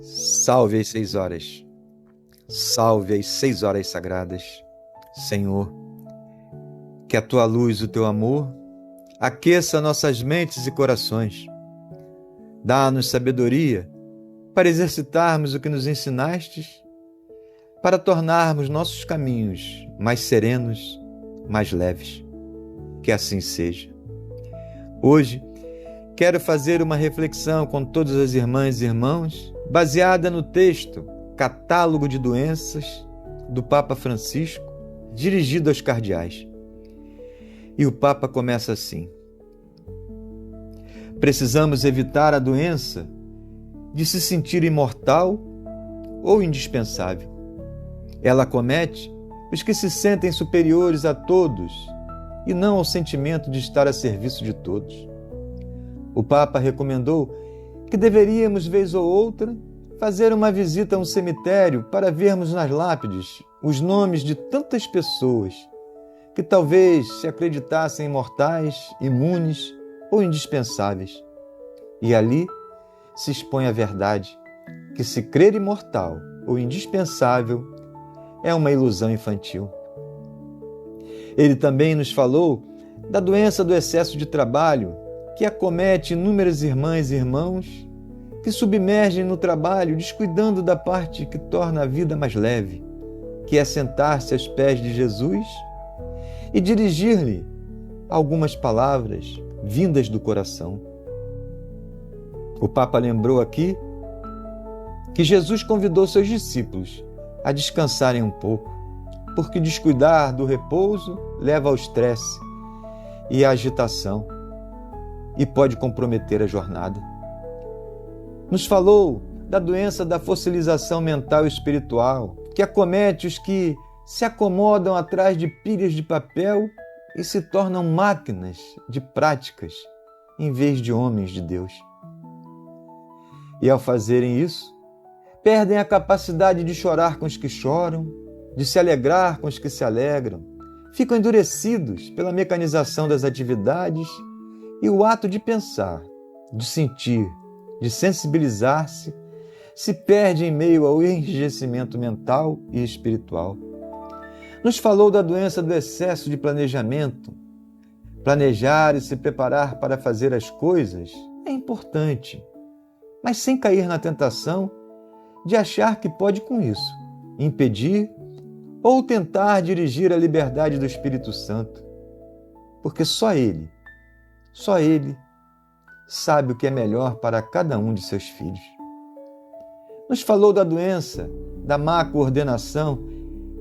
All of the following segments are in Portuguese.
Salve as 6 horas. Salve as 6 horas sagradas. Senhor, que a Tua luz, o Teu amor, aqueça nossas mentes e corações. Dá-nos sabedoria para exercitarmos o que nos ensinastes, para tornarmos nossos caminhos mais serenos, mais leves. Que assim seja. Hoje, quero fazer uma reflexão com todas as irmãs e irmãos, baseada no texto Catálogo de Doenças, do Papa Francisco, dirigido aos cardeais. E o Papa começa assim: precisamos evitar a doença de se sentir imortal ou indispensável. Ela acomete os que se sentem superiores a todos e não ao sentimento de estar a serviço de todos. O Papa recomendou que deveríamos, vez ou outra, fazer uma visita a um cemitério para vermos nas lápides os nomes de tantas pessoas que talvez se acreditassem imortais, imunes ou indispensáveis. E ali se expõe a verdade que se crer imortal ou indispensável é uma ilusão infantil. Ele também nos falou da doença do excesso de trabalho que acomete inúmeras irmãs e irmãos que submergem no trabalho, descuidando da parte que torna a vida mais leve, que é sentar-se aos pés de Jesus e dirigir-lhe algumas palavras vindas do coração. O Papa lembrou aqui que Jesus convidou seus discípulos a descansarem um pouco, porque descuidar do repouso leva ao estresse e à agitação e pode comprometer a jornada. Nos falou da doença da fossilização mental e espiritual, que acomete os que se acomodam atrás de pilhas de papel e se tornam máquinas de práticas em vez de homens de Deus. E ao fazerem isso, perdem a capacidade de chorar com os que choram, de se alegrar com os que se alegram, ficam endurecidos pela mecanização das atividades e o ato de pensar, de sentir, de sensibilizar-se, se perde em meio ao enrijecimento mental e espiritual. Nos falou da doença do excesso de planejamento. Planejar e se preparar para fazer as coisas é importante, mas sem cair na tentação de achar que pode com isso impedir ou tentar dirigir a liberdade do Espírito Santo, porque só Ele sabe o que é melhor para cada um de seus filhos. Nos falou da doença da má coordenação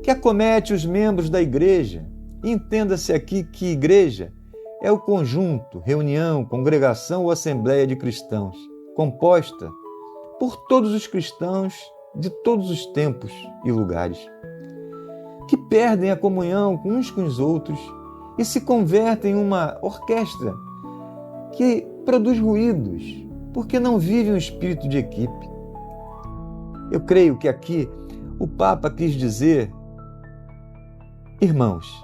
que acomete os membros da igreja. E entenda-se aqui que igreja é o conjunto, reunião, congregação ou assembleia de cristãos, composta por todos os cristãos de todos os tempos e lugares, que perdem a comunhão uns com os outros e se convertem em uma orquestra que produz ruídos, porque não vive um espírito de equipe. Eu creio que aqui o Papa quis dizer: irmãos,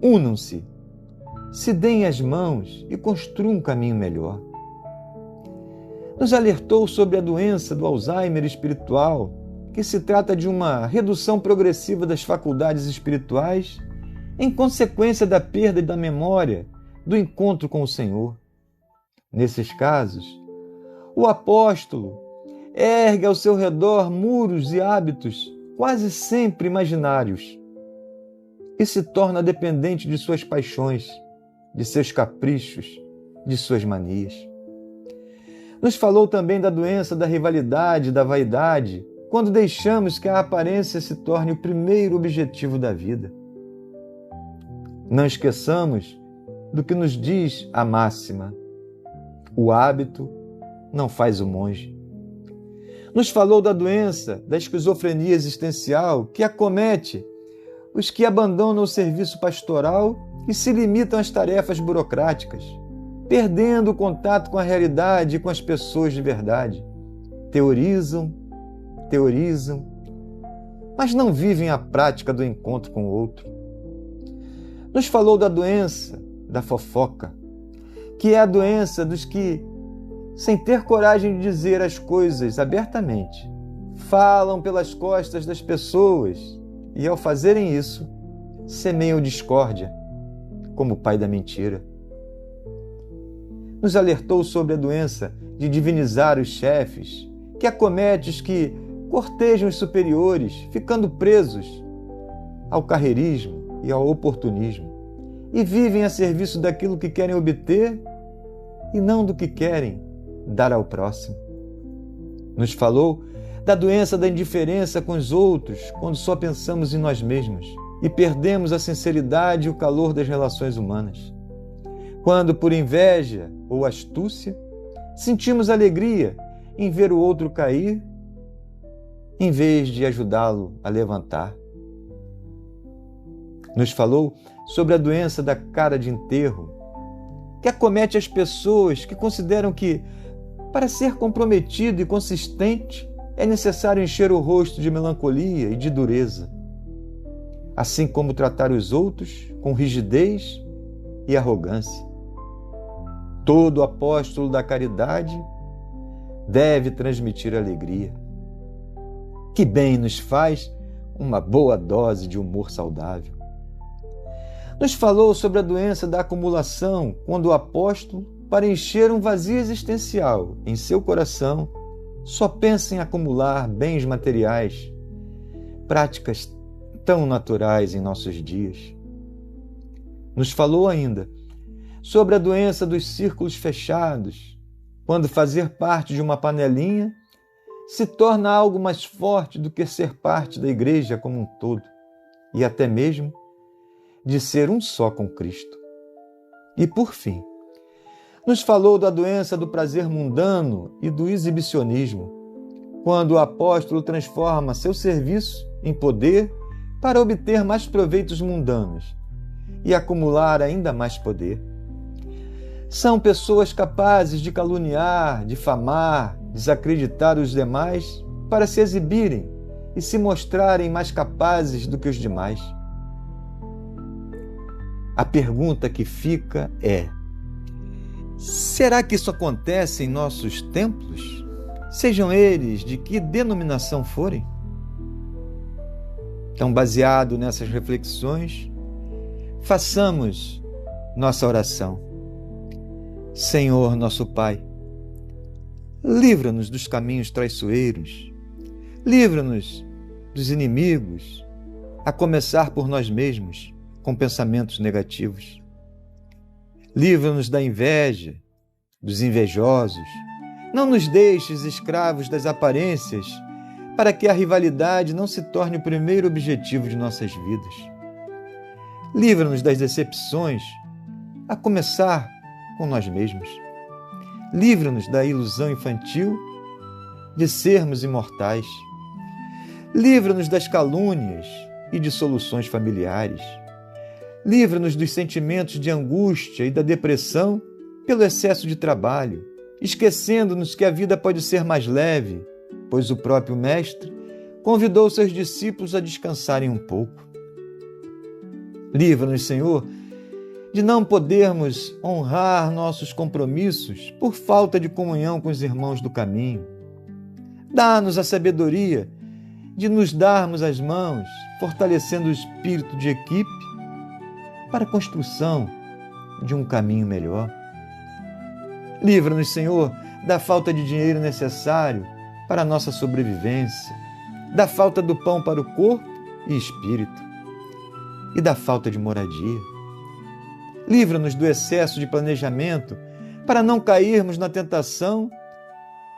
unam-se, se deem as mãos e construam um caminho melhor. Nos alertou sobre a doença do Alzheimer espiritual, que se trata de uma redução progressiva das faculdades espirituais em consequência da perda da memória do encontro com o Senhor. Nesses casos, o apóstolo ergue ao seu redor muros e hábitos quase sempre imaginários e se torna dependente de suas paixões, de seus caprichos, de suas manias. Nos falou também da doença da rivalidade, da vaidade, quando deixamos que a aparência se torne o primeiro objetivo da vida. Não esqueçamos do que nos diz a máxima: o hábito não faz o monge. Nos falou da doença da esquizofrenia existencial que acomete os que abandonam o serviço pastoral e se limitam às tarefas burocráticas, perdendo o contato com a realidade e com as pessoas de verdade. Teorizam, mas não vivem a prática do encontro com o outro. Nos falou da doença da fofoca, que é a doença dos que sem ter coragem de dizer as coisas abertamente. Falam pelas costas das pessoas e, ao fazerem isso, semeiam discórdia, como o pai da mentira. Nos alertou sobre a doença de divinizar os chefes, que acomete os que cortejam os superiores, ficando presos ao carreirismo e ao oportunismo, e vivem a serviço daquilo que querem obter e não do que querem dar ao próximo. Nos falou da doença da indiferença com os outros, quando só pensamos em nós mesmos e perdemos a sinceridade e o calor das relações humanas. Quando, por inveja ou astúcia, sentimos alegria em ver o outro cair, em vez de ajudá-lo a levantar. Nos falou sobre a doença da cara de enterro, que acomete as pessoas que consideram que, para ser comprometido e consistente, é necessário encher o rosto de melancolia e de dureza, assim como tratar os outros com rigidez e arrogância. Todo apóstolo da caridade deve transmitir alegria. Que bem nos faz uma boa dose de humor saudável. Nos falou sobre a doença da acumulação, quando o apóstolo, para encher um vazio existencial em seu coração, só pensa em acumular bens materiais, práticas tão naturais em nossos dias. Nos falou ainda sobre a doença dos círculos fechados, quando fazer parte de uma panelinha se torna algo mais forte do que ser parte da igreja como um todo, e até mesmo de ser um só com Cristo. E, por fim, nos falou da doença do prazer mundano e do exibicionismo, quando o apóstolo transforma seu serviço em poder para obter mais proveitos mundanos e acumular ainda mais poder. São pessoas capazes de caluniar, difamar, desacreditar os demais para se exibirem e se mostrarem mais capazes do que os demais. A pergunta que fica é: será que isso acontece em nossos templos, sejam eles de que denominação forem? Então, baseado nessas reflexões, façamos nossa oração. Senhor, nosso Pai, livra-nos dos caminhos traiçoeiros, livra-nos dos inimigos, a começar por nós mesmos, com pensamentos negativos. Livra-nos da inveja, dos invejosos. Não nos deixes escravos das aparências, para que a rivalidade não se torne o primeiro objetivo de nossas vidas. Livra-nos das decepções, a começar com nós mesmos. Livra-nos da ilusão infantil de sermos imortais. Livra-nos das calúnias e dissoluções familiares. Livra-nos dos sentimentos de angústia e da depressão pelo excesso de trabalho, esquecendo-nos que a vida pode ser mais leve, pois o próprio Mestre convidou seus discípulos a descansarem um pouco. Livra-nos, Senhor, de não podermos honrar nossos compromissos por falta de comunhão com os irmãos do caminho. Dá-nos a sabedoria de nos darmos as mãos, fortalecendo o espírito de equipe para a construção de um caminho melhor. Livra-nos, Senhor, da falta de dinheiro necessário para a nossa sobrevivência, da falta do pão para o corpo e espírito, e da falta de moradia. Livra-nos do excesso de planejamento para não cairmos na tentação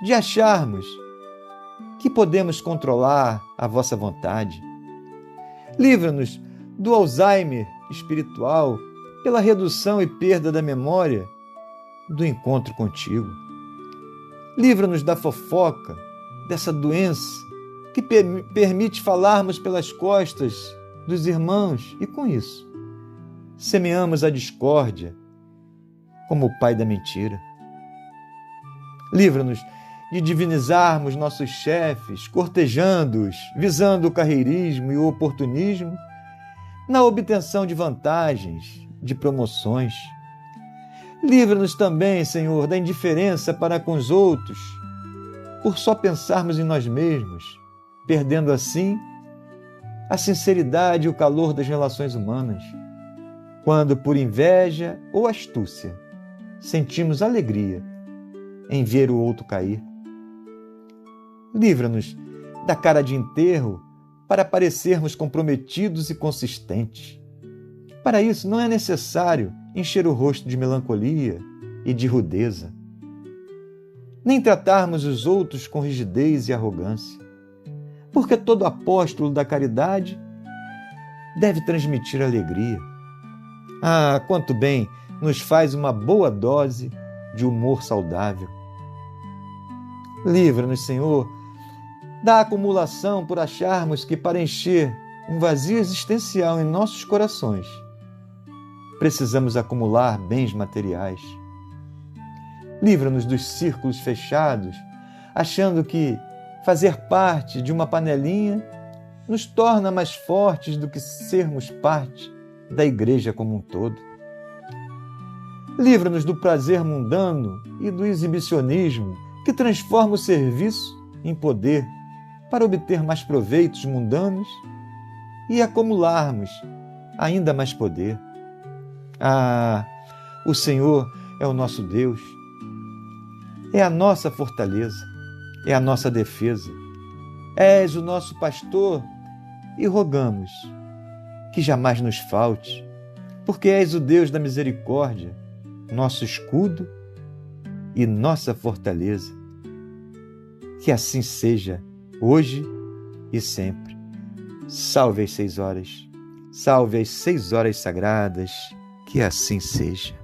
de acharmos que podemos controlar a vossa vontade. Livra-nos do Alzheimer espiritual pela redução e perda da memória do encontro contigo. Livra-nos da fofoca, dessa doença que permite falarmos pelas costas dos irmãos e, com isso, semeamos a discórdia como o pai da mentira. Livra-nos de divinizarmos nossos chefes, cortejando-os, visando o carreirismo e o oportunismo na obtenção de vantagens, de promoções. Livra-nos também, Senhor, da indiferença para com os outros, por só pensarmos em nós mesmos, perdendo assim a sinceridade e o calor das relações humanas, quando por inveja ou astúcia sentimos alegria em ver o outro cair. Livra-nos da cara de enterro para parecermos comprometidos e consistentes. Para isso não é necessário encher o rosto de melancolia e de rudeza, nem tratarmos os outros com rigidez e arrogância, porque todo apóstolo da caridade deve transmitir alegria. Ah, quanto bem nos faz uma boa dose de humor saudável. Livra-nos, Senhor, da acumulação por acharmos que para encher um vazio existencial em nossos corações precisamos acumular bens materiais. Livra-nos dos círculos fechados, achando que fazer parte de uma panelinha nos torna mais fortes do que sermos parte da igreja como um todo. Livra-nos do prazer mundano e do exibicionismo que transforma o serviço em poder para obter mais proveitos mundanos e acumularmos ainda mais poder. Ah, o Senhor é o nosso Deus, é a nossa fortaleza, é a nossa defesa. És o nosso pastor e rogamos que jamais nos falte, porque és o Deus da misericórdia, nosso escudo e nossa fortaleza. Que assim seja, hoje e sempre. Salve as 6 horas, salve as 6 horas sagradas, que assim seja.